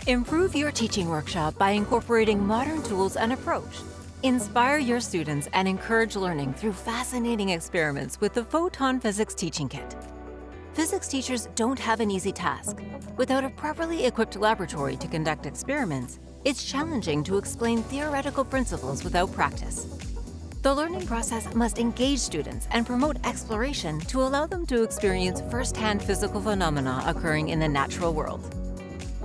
Improve your teaching workshop by incorporating modern tools and approach. Inspire your students and encourage learning through fascinating experiments with the Photon Physics Teaching Kit. Physics teachers don't have an easy task. Without a properly equipped laboratory to conduct experiments, it's challenging to explain theoretical principles without practice. The learning process must engage students and promote exploration to allow them to experience first-hand physical phenomena occurring in the natural world.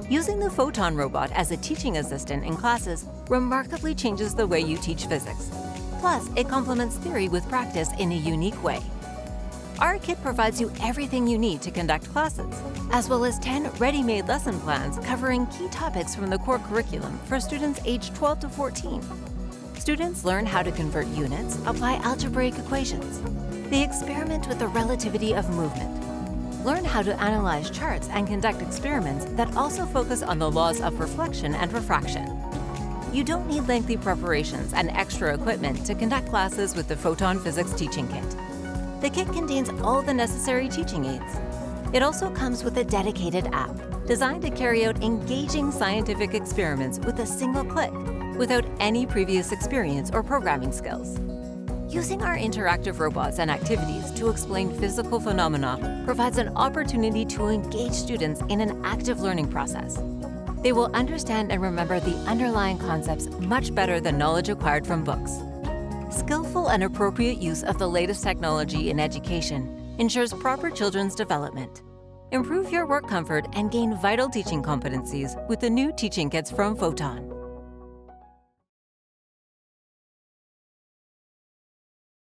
Using the Photon robot as a teaching assistant in classes remarkably changes the way you teach physics. Plus, it complements theory with practice in a unique way. Our kit provides you everything you need to conduct classes, as well as 10 ready-made lesson plans covering key topics from the core curriculum for students aged 12 to 14. Students learn how to convert units, apply algebraic equations. They experiment with the relativity of movement. Learn how to analyze charts and conduct experiments that also focus on the laws of reflection and refraction. You don't need lengthy preparations and extra equipment to conduct classes with the Photon Physics Teaching Kit. The kit contains all the necessary teaching aids. It also comes with a dedicated app designed to carry out engaging scientific experiments with a single click without any previous experience or programming skills. Using our interactive robots and activities to explain physical phenomena provides an opportunity to engage students in an active learning process. They will understand and remember the underlying concepts much better than knowledge acquired from books. Skillful and appropriate use of the latest technology in education ensures proper children's development. Improve your work comfort and gain vital teaching competencies with the new teaching kits from Photon.